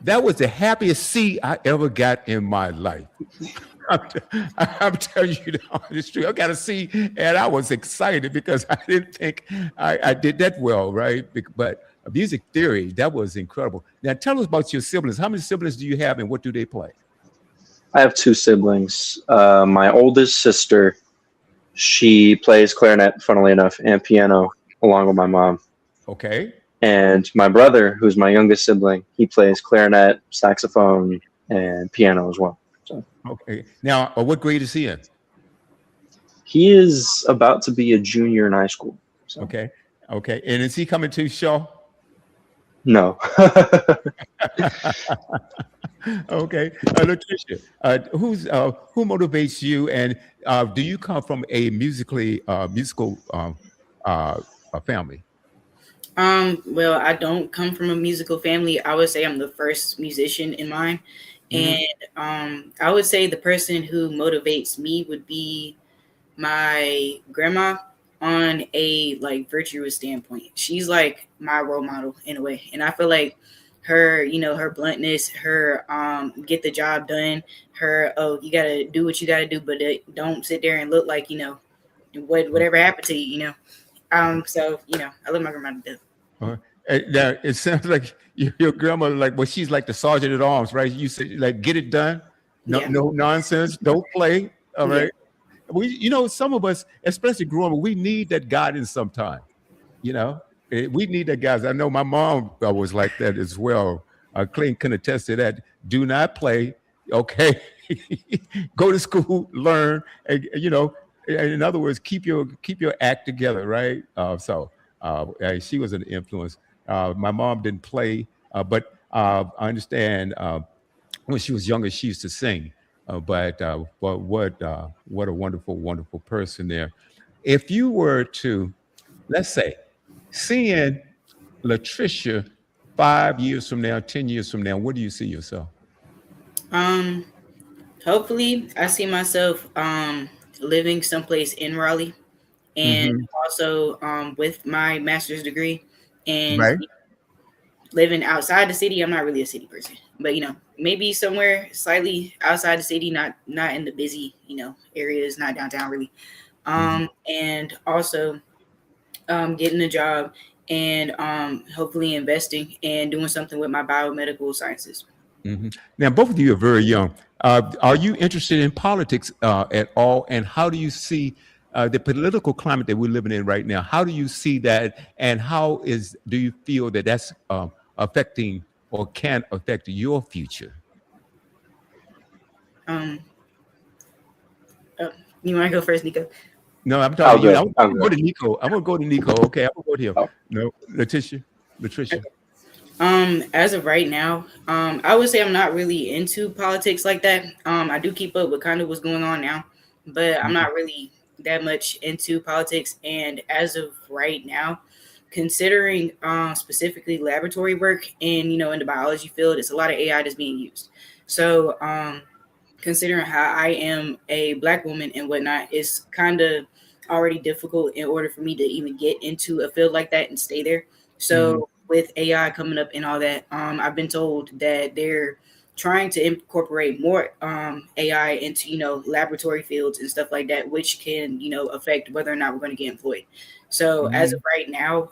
Speaker 1: That was the happiest C I ever got in my life. I'm telling you the honest truth. I got a C, and I was excited because I didn't think I did that well, right? But music theory, that was incredible. Now, tell us about your siblings. How many siblings do you have, and what do they play?
Speaker 4: I have two siblings. My oldest sister, she plays clarinet, funnily enough, and piano along with my mom.
Speaker 1: Okay.
Speaker 4: And my brother, who's my youngest sibling, he plays clarinet, saxophone, and piano as well. So
Speaker 1: Okay. Now, what grade is he in?
Speaker 4: he is about to be a junior in high school. So.
Speaker 1: Okay. Okay. And is he coming to Shaw?
Speaker 4: No.
Speaker 1: Okay. Latricia, who motivates you, and do you come from a musical family?
Speaker 3: Well, I don't come from a musical family. I would say I'm the first musician in mine. And I would say the person who motivates me would be my grandma on a like virtuous standpoint. She's like my role model in a way. And I feel like her, her bluntness, her get the job done, her you gotta do what you gotta do, but don't sit there and look like, whatever happened to you, so I love my grandma to death.
Speaker 1: Now it sounds like your grandmother, she's like the sergeant at arms, right? You say like, get it done, no nonsense, don't play. All right. Some of us, especially growing up, we need that guidance sometimes. We need that guidance. I know my mom was like that as well. Clayton can attest to that. Do not play. Okay, go to school, learn, and in other words, keep your act together, right? She was an influence. My mom didn't play, but I understand when she was younger, she used to sing. But what a wonderful, wonderful person there. If you were to, let's say, seeing Latricia 5 years from now, 10 years from now, where do you see yourself?
Speaker 3: Hopefully, I see myself living someplace in Raleigh, and also with my master's degree, and
Speaker 1: Right.
Speaker 3: living outside the city. I'm not really a city person, but maybe somewhere slightly outside the city, not in the busy areas, not downtown really. And also getting a job and hopefully investing and doing something with my biomedical sciences.
Speaker 1: Now, both of you are very young. Are you interested in politics at all? And how do you see the political climate that we're living in right now? How do you see that? And how do you feel that that's affecting or can affect your future?
Speaker 3: You want to go first, Nico?
Speaker 1: No, I'm talking to you. I'm
Speaker 4: I'll
Speaker 1: going to go to Nico. I'm going to go to Nico. Okay, I'm going to go to him.
Speaker 4: Oh.
Speaker 1: No, Latricia.
Speaker 3: Okay. As of right now, I would say I'm not really into politics like that. I do keep up with kind of what's going on now, but I'm
Speaker 1: Mhm.
Speaker 3: not really that much into politics. And as of right now, considering specifically laboratory work and in the biology field, it's a lot of AI that's being used. So considering how I am a black woman and whatnot, it's kind of already difficult in order for me to even get into a field like that and stay there.
Speaker 1: Mhm.
Speaker 3: So with AI coming up and all that, I've been told that they're trying to incorporate more AI into laboratory fields and stuff like that, which can affect whether or not we're going to get employed. So as of
Speaker 1: Mhm.
Speaker 3: right now,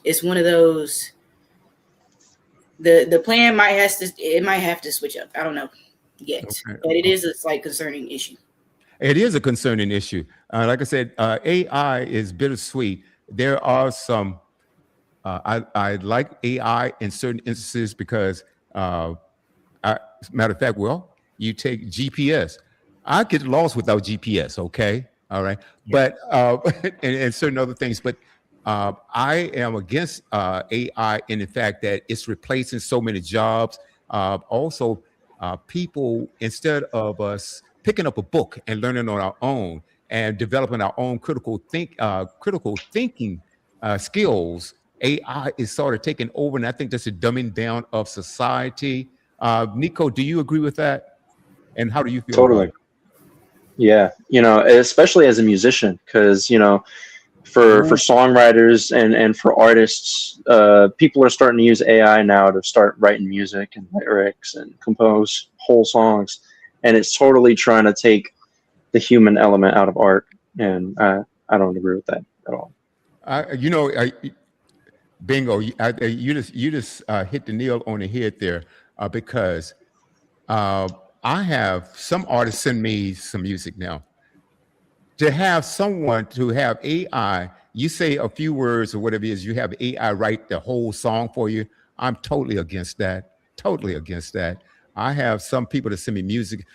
Speaker 3: it's one of those. The plan might have to switch up. I don't know yet,
Speaker 1: Okay.
Speaker 3: but it is a slight concerning issue.
Speaker 1: It is a concerning issue. Like I said, AI is bittersweet. There are some. I like AI in certain instances because, matter of fact, well, you take GPS. I get lost without GPS. Okay, all right,
Speaker 3: Yeah.
Speaker 1: but and certain other things. But I am against AI in the fact that it's replacing so many jobs. Also, people, instead of us picking up a book and learning on our own and developing our own critical thinking skills, AI is sort of taking over, and I think that's a dumbing down of society. Nico, do you agree with that? And how do you feel about
Speaker 4: Totally.
Speaker 1: it?
Speaker 4: Yeah. Especially as a musician, because for
Speaker 1: Ooh,
Speaker 4: songwriters and for artists, people are starting to use AI now to start writing music and lyrics and compose whole songs, and it's totally trying to take the human element out of art, and I don't agree with that at all.
Speaker 1: you know, bingo! You just hit the nail on the head there, because uh, I have some artists send me some music now. To have someone to have AI, you say a few words or whatever it is, you have AI write the whole song for you. I'm totally against that. Totally against that. I have some people that send me music.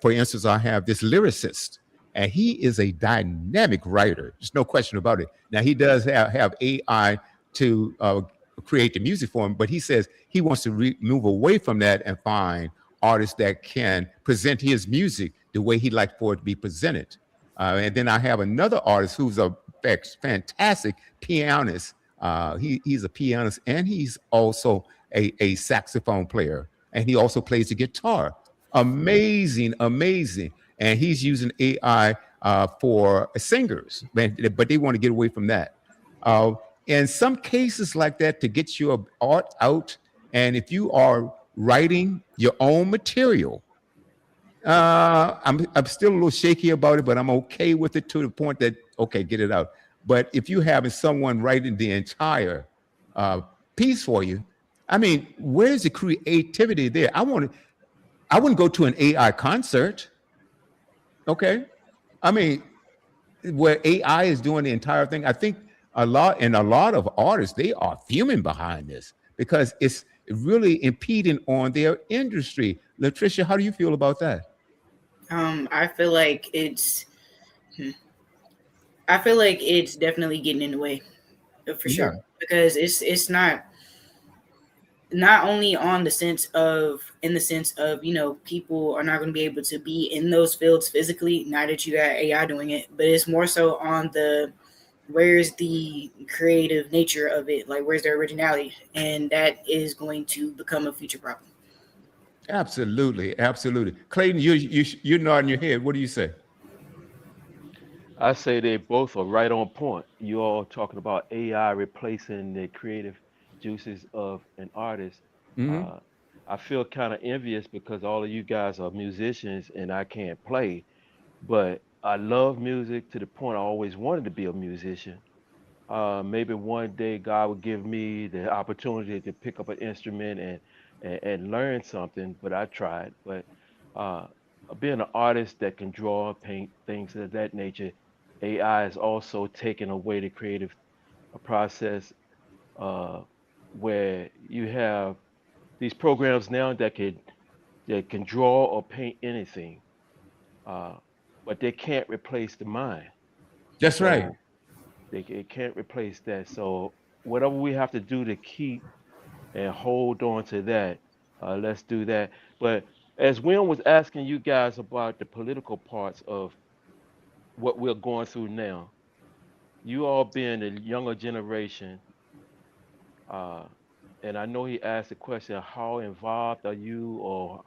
Speaker 1: For instance, I have this lyricist, and he is a dynamic writer. There's no question about it. Now, he does have AI to create the music for him, but he says he wants to move away from that and find artists that can present his music the way he'd like for it to be presented. And then I have another artist who's a fantastic pianist. He's a pianist and he's also a saxophone player. And he also plays the guitar. Amazing, amazing. And he's using AI for singers, but they want to get away from that. Uh, in some cases like that, to get your art out, and if you are writing your own material, I'm still a little shaky about it, but I'm okay with it to the point that okay, get it out. But if you having someone writing the entire uh, piece for you, I mean, where's the creativity there? I wouldn't go to an AI concert. Okay, I mean, where AI is doing the entire thing. I think a lot of artists they are fuming behind this because it's really impeding on their industry. Latricia, how do you feel about that?
Speaker 3: I feel like hmm, it's definitely getting in the way for sure
Speaker 1: Yeah.
Speaker 3: because it's not only on the sense of in the sense of people are not going to be able to be in those fields physically now that you got AI doing it, but it's more so on the where's the creative nature of it, like where's the originality, and that is going to become a future problem.
Speaker 1: Absolutely, absolutely. Clayton, you're nodding your head. What do you say?
Speaker 2: I say they both are right on point. You all talking about AI replacing the creative juices of an artist.
Speaker 1: Hmm.
Speaker 2: Uh, I feel kind of envious because all of you guys are musicians and I can't play, but I love music to the point I always wanted to be a musician. Maybe one day God would give me the opportunity to pick up an instrument and learn something, but I tried. But uh, being an artist that can draw, paint, things of that nature, AI is also taking away the creative process uh, where you have these programs now that can draw or paint anything, uh, but they can't replace the mind.
Speaker 1: That's right.
Speaker 2: So it can't replace that. So whatever we have to do to keep and hold on to that. Let's do that. But as William was asking you guys about the political parts of what we're going through now, you all being the younger generation, uh, and I know he asked the question, how involved are you, or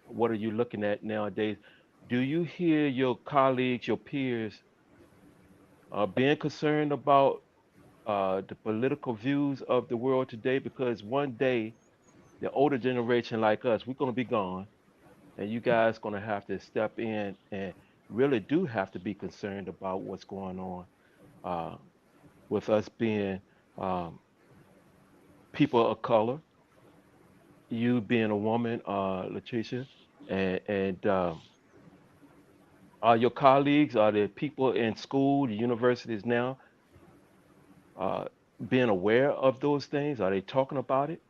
Speaker 2: what are you looking at nowadays? Do you hear your colleagues, your peers, being concerned about the political views of the world today? Because one day, the older generation like us, we're going to be gone, and you guys going to have to step in and really do have to be concerned about what's going on uh, with us being um, people of color, you being a woman, Latricia, and are your colleagues, are the people in school, the universities now, uh, being aware of those things? Are they talking about it?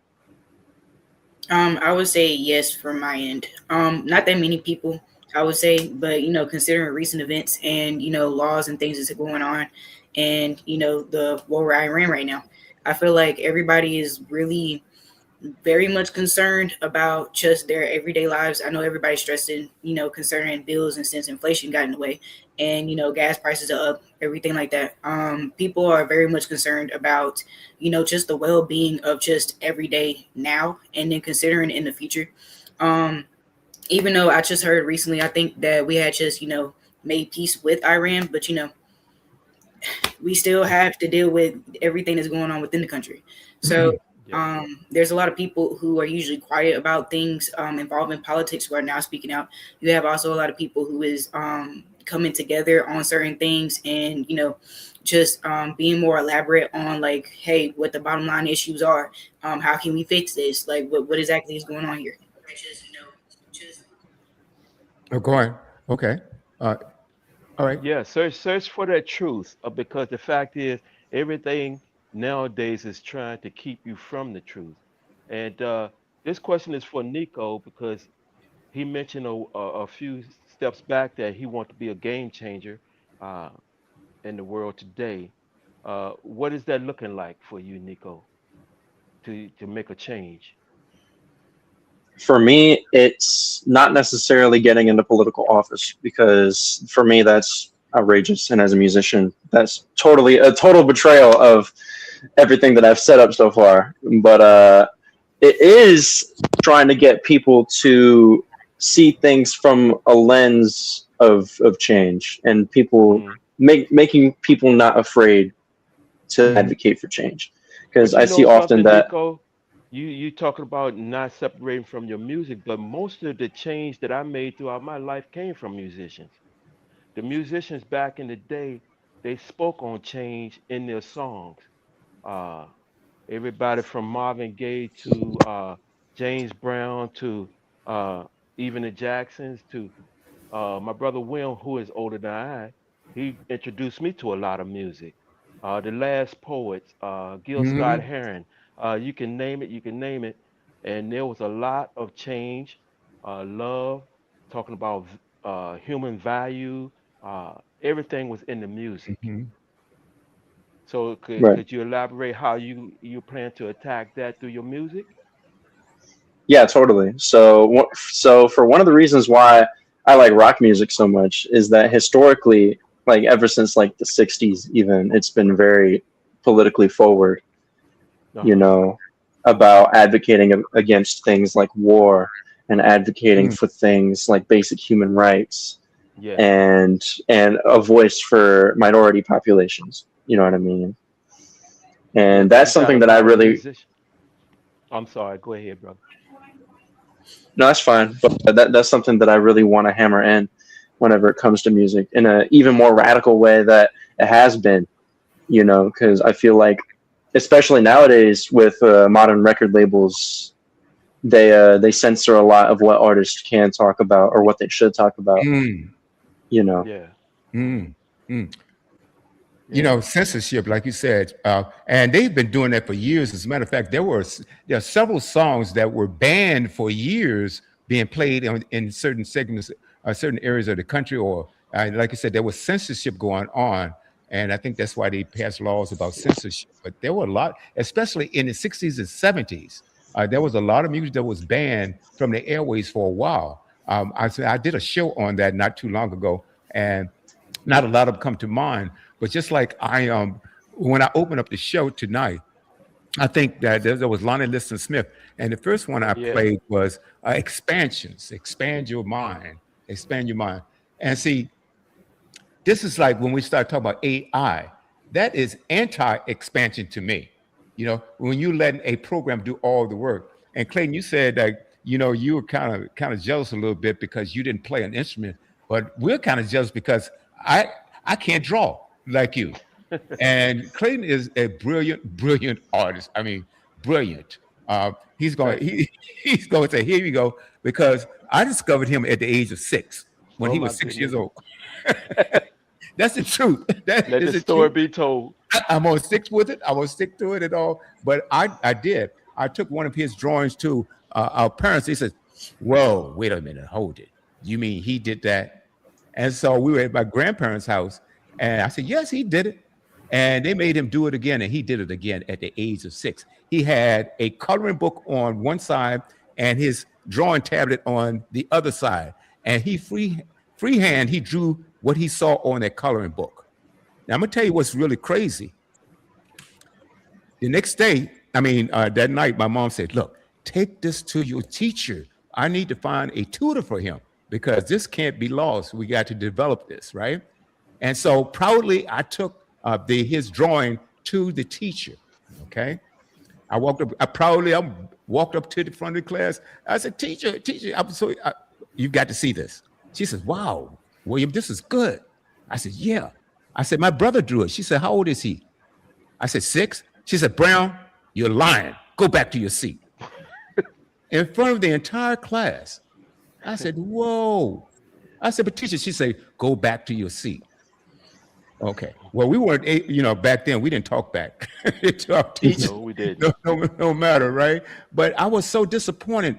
Speaker 3: I would say yes from my end. Not that many people, I would say, but considering recent events and laws and things that's going on, and the war with Iran right now, I feel like everybody is really very much concerned about just their everyday lives. I know everybody's stressing, concerning bills, and since inflation got in the way and, gas prices are up, everything like that. People are very much concerned about, just the well-being of just every day now and then considering in the future. Um, Even though I just heard recently, I think that we had just, made peace with Iran, but, we still have to deal with everything that's going on within the country. So
Speaker 2: Yeah.
Speaker 3: there's a lot of people who are usually quiet about things involving politics who are now speaking out. You have also a lot of people who is coming together on certain things and just being more elaborate on like, hey, what the bottom line issues are. How can we fix this? Like, what exactly is going on here? Just
Speaker 1: Oh, go on. Okay. Uh, all right.
Speaker 2: Yeah, search for that truth, because the fact is, everything nowadays is trying to keep you from the truth. And this question is for Nico, because he mentioned a few steps back that he wants to be a game changer uh, in the world today. What is that looking like for you, Nico, to make a change?
Speaker 4: For me, it's not necessarily getting into political office because for me that's outrageous, and as a musician, that's totally a total betrayal of everything that I've set up so far. But it is trying to get people to see things from a lens of change, and people
Speaker 2: Mm.
Speaker 4: making people not afraid to
Speaker 1: Hmm.
Speaker 4: advocate for change, because
Speaker 2: But
Speaker 4: I
Speaker 2: you
Speaker 4: see
Speaker 2: know
Speaker 4: often
Speaker 2: something,
Speaker 4: that.
Speaker 2: Nico? You talking about not separating from your music, but most of the change that I made throughout my life came from musicians. The musicians back in the day, they spoke on change in their songs. Uh, Everybody from Marvin Gaye to James Brown to uh, even the Jacksons to my brother Will, who is older than I. He introduced me to a lot of music. The Last Poets, Gil Scott
Speaker 1: Hmm.
Speaker 2: Heron, you can name it, you can name it. And there was a lot of change, love, talking about human value. Everything was in the music.
Speaker 1: Hmm.
Speaker 2: So could
Speaker 4: Right.
Speaker 2: could you elaborate how you plan to attack that through your music?
Speaker 4: Yeah, totally. So for one of the reasons why I like rock music so much is that historically, like ever since like the '60s, even it's been very politically forward.
Speaker 2: Uh
Speaker 4: You
Speaker 2: huh.
Speaker 4: know, about advocating against things like war and advocating
Speaker 1: Hmm.
Speaker 4: for things like basic human rights
Speaker 2: Yes.
Speaker 4: and a voice for minority populations. You know what I mean?
Speaker 2: Yeah,
Speaker 4: And
Speaker 2: because
Speaker 4: that's
Speaker 2: you got
Speaker 4: something
Speaker 2: a
Speaker 4: that I
Speaker 2: lot of
Speaker 4: really.
Speaker 2: musicians. I'm sorry. Go ahead, brother.
Speaker 4: No, that's fine. But that's something that I really want to hammer in whenever it comes to music in a even more radical way that it has been, because I feel like, especially nowadays with modern record labels, they censor a lot of what artists can talk about or what they should talk about,
Speaker 1: Mm.
Speaker 4: you know.
Speaker 2: Yeah.
Speaker 1: Mm. Mm.
Speaker 2: Yeah.
Speaker 1: Censorship, like you said, and they've been doing that for years. As a matter of fact, there are several songs that were banned for years being played in certain segments, certain areas of the country, or like I said, there was censorship going on, And I think that's why they passed laws about censorship. But there were a lot, especially in the 60s and 70s, there was a lot of music that was banned from the airways for a while. I did a show on that not too long ago, and not a lot of them come to mind. But just like when I open up the show tonight, I think that there was Lonnie Liston Smith, and the first one I
Speaker 2: Yeah.
Speaker 1: played was Expansions, Expand Your Mind, Expand Your Mind. And see, this is like when we start talking about AI, that is anti-expansion to me. You know, when you let a program do all the work. And Clayton, you said that, you know, you were kind of jealous a little bit because you didn't play an instrument, but we're kind of jealous because I can't draw like you. And Clayton is a brilliant artist. I mean, brilliant. He's going
Speaker 2: Thank you.
Speaker 1: he's going to say, here you go, because I discovered him at the age of 6 when
Speaker 2: Oh
Speaker 1: he
Speaker 2: my
Speaker 1: was 6 years
Speaker 2: goodness.
Speaker 1: old. That's the truth. That
Speaker 2: Let
Speaker 1: is
Speaker 2: the
Speaker 1: the
Speaker 2: story
Speaker 1: truth.
Speaker 2: be told.
Speaker 1: I'm gonna stick with it. I'm gonna stick to it at all. But I did. I took one of his drawings to our parents. They said, "Whoa, wait a minute, hold it. You mean he did that?" And so we were at my grandparents' house, and I said, "Yes, he did it." And they made him do it again, and he did it again at the age of 6. He had a coloring book on one side and his drawing tablet on the other side, and he freehand he drew what he saw on that coloring book. Now I'm gonna tell you what's really crazy. The next day, that night, my mom said, "Look, take this to your teacher. I need to find a tutor for him because this can't be lost. We got to develop this, right?" And so proudly, I took his drawing to the teacher. Okay, I walked up to the front of the class. I said, "Teacher, you got to see this." She says, "Wow, William, this is good." I said, "Yeah." I said, "My brother drew it." She said, "How old is he?" I said, 6. She said, "Brown, you're lying. Go back to your seat." In front of the entire class. I said, "Whoa." I said, "But teacher," she said, "Go back to your seat." Okay. Well, we weren't, back then we didn't talk back to our teachers.
Speaker 2: No, we didn't.
Speaker 1: No matter, right? But I was so disappointed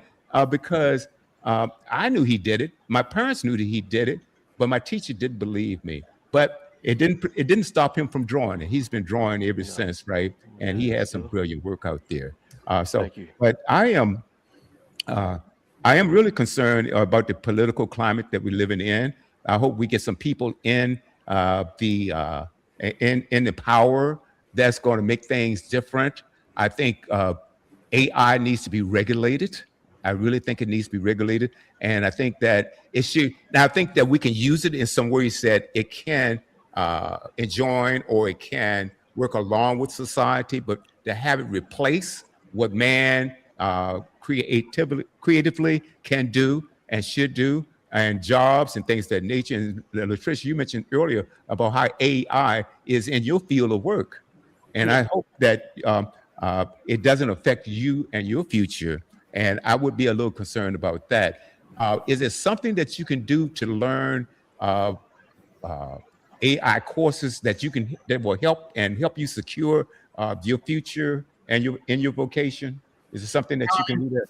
Speaker 1: because I knew he did it. My parents knew that he did it, but my teacher didn't believe me. But it didn't stop him from drawing, and he's been drawing ever since, right? And he has some
Speaker 2: Yeah.
Speaker 1: brilliant work out there.
Speaker 2: Thank you.
Speaker 1: But I am really concerned about the political climate that we're living in. I hope we get some people in the power that's going to make things different. I think AI needs to be regulated. I really think it needs to be regulated, and I think that it should. Now, I think that we can use it in some ways that it can enjoin or it can work along with society, but to have it replace what man creatively can do and should do, and jobs and things of that nature. And Latricia, you mentioned earlier about how AI is in your field of work, and I hope that it doesn't affect you and your future. And I would be a little concerned about that. Is it something that you can do to learn AI courses that will help you secure your future and your vocation? Is it something that you can do there?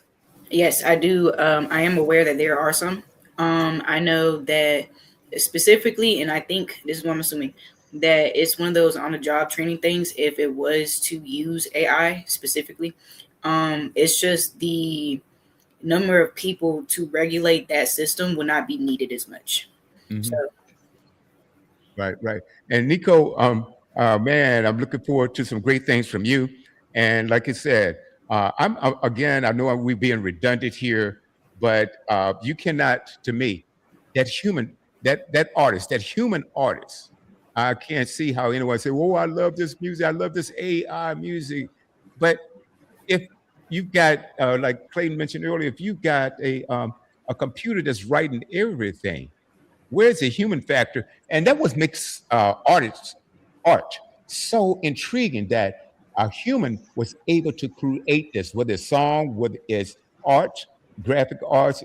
Speaker 3: Yes, I do. I am aware that there are some. I know that specifically, and I think this is what I'm assuming, that it's one of those on the job training things. If it was to use AI specifically, it's just the number of people to regulate that system will not be needed as much.
Speaker 1: Mhm.
Speaker 3: So
Speaker 1: Right. And Nico, man, I'm looking forward to some great things from you. And like I said, again, I know we're being redundant here, but you cannot, to me, that human artist. I can't see how anyone say, "Oh, I love this music. I love this AI music." But if you've got, like Clayton mentioned earlier, if you've got a computer that's writing everything, where's the human factor? And that was makes art so intriguing that a human was able to create this, whether it's song, whether it's art, graphic arts,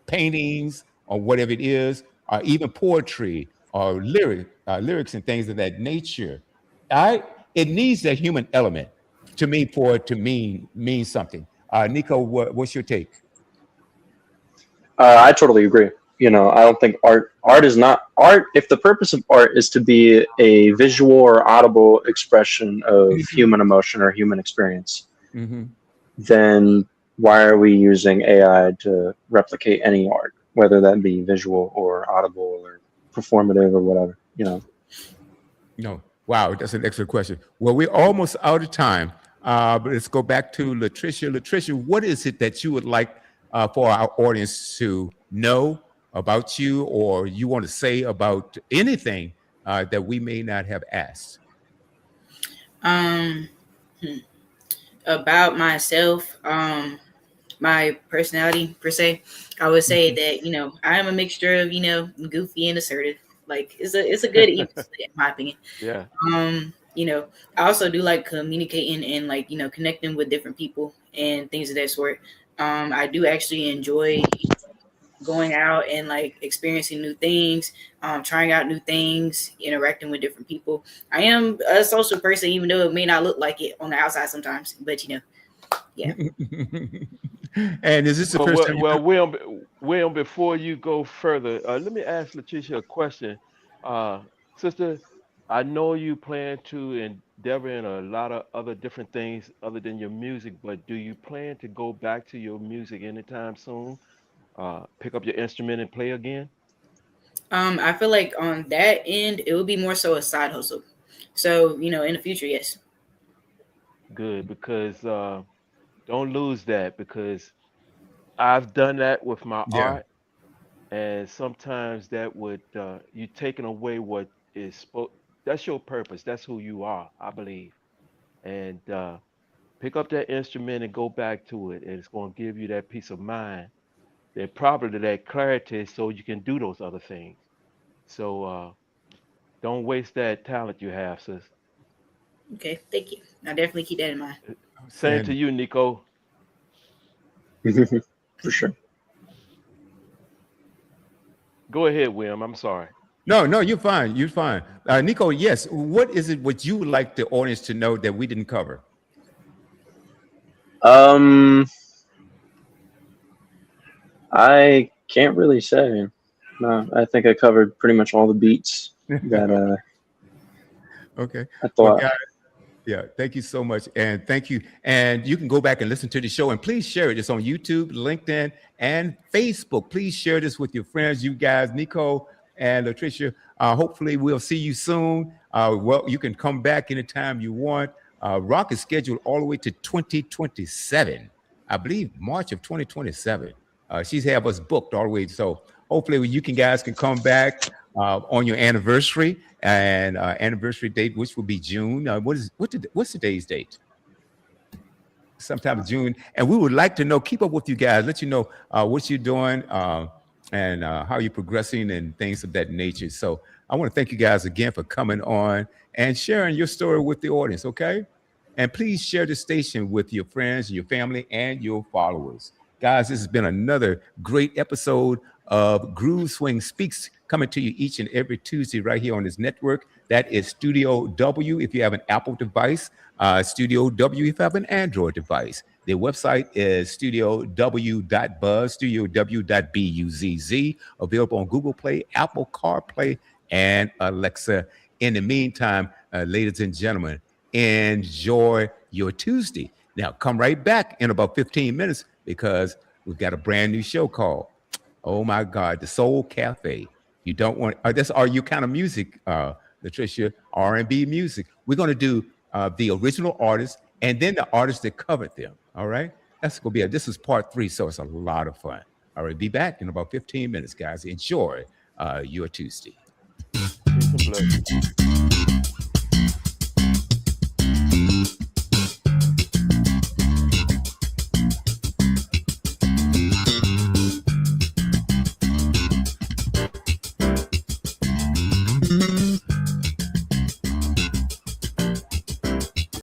Speaker 1: paintings, or whatever it is, or even poetry or lyrics and things of that nature. It needs that human element to me for it to mean something. Nico, what's your take?
Speaker 4: I totally agree. I don't think art is not art. If the purpose of art is to be a visual or audible expression of human emotion or human experience, then why are we using AI to replicate any art, whether that be visual or audible or performative or whatever,
Speaker 1: No. Wow, that's an excellent question. Well, we're almost out of time, but let's go back to Latricia. Latricia, what is it that you would like for our audience to know about you, or you want to say about anything that we may not have asked?
Speaker 3: About myself, my personality per se, I would say that I am a mixture of goofy and assertive. Like it's a good even split, in my opinion.
Speaker 2: Yeah.
Speaker 3: I also do like communicating and like connecting with different people and things of that sort. I do actually enjoy going out and like experiencing new things, trying out new things, interacting with different people. I am a social person, even though it may not look like it on the outside sometimes, but yeah.
Speaker 1: And is this the first time?
Speaker 2: Well, William, before you go further, let me ask Letitia a question. Sister, I know you plan to endeavor in a lot of other different things other than your music, but do you plan to go back to your music anytime soon? Pick up your instrument and play again?
Speaker 3: I feel like on that end, it would be more so a side hustle. So, in the future, yes.
Speaker 2: Good, because don't lose that, because I've done that with my art, and sometimes that would you taking away what is supposed. That's your purpose. That's who you are, I believe. And pick up that instrument and go back to it, and it's going to give you that peace of mind, that probably that clarity, so you can do those other things. So don't waste that talent you have, sis.
Speaker 3: Okay, thank you. I definitely keep that in mind.
Speaker 2: Same to you, Nico.
Speaker 4: For sure.
Speaker 2: Go ahead, William. I'm sorry.
Speaker 1: No, you're fine. You're fine. Nico, yes. What is it what you would like the audience to know that we didn't cover?
Speaker 4: I can't really say. No, I think I covered pretty much all the beats that
Speaker 1: Okay.
Speaker 4: I thought.
Speaker 1: Well, guys, yeah, thank you so much. And thank you. And you can go back and listen to the show, and please share it. It's on YouTube, LinkedIn, and Facebook. Please share this with your friends, you guys, Nico and Latricia. Hopefully we'll see you soon. Well, you can come back anytime you want. Rock is scheduled all the way to 2027. I believe March of 2027. She's have us booked all the way. So hopefully you guys can come back on your anniversary and anniversary date, which will be June. What's today's date? Sometime in June. And we would like to know, keep up with you guys, let you know what you're doing and how you're progressing and things of that nature. So I want to thank you guys again for coming on and sharing your story with the audience, okay? And please share the station with your friends, your family, and your followers. Guys, this has been another great episode of Groove Swing Speaks, coming to you each and every Tuesday right here on this network. That is Studio W if you have an Apple device, Studio W if you have an Android device. Their website is studiow.buzz, studiow.buzz, available on Google Play, Apple CarPlay, and Alexa. In the meantime, ladies and gentlemen, enjoy your Tuesday. Now, come right back in about 15 minutes because we've got a brand new show called, oh my God, the Soul Cafe. You don't want, that's Are You Kind of Music, Latricia, R&B music. We're going to do the original artists and then the artists that covered them. All right. That's going to be this is part 3. So it's a lot of fun. All right. Be back in about 15 minutes, guys. Enjoy your Tuesday.
Speaker 2: Peace and blessings.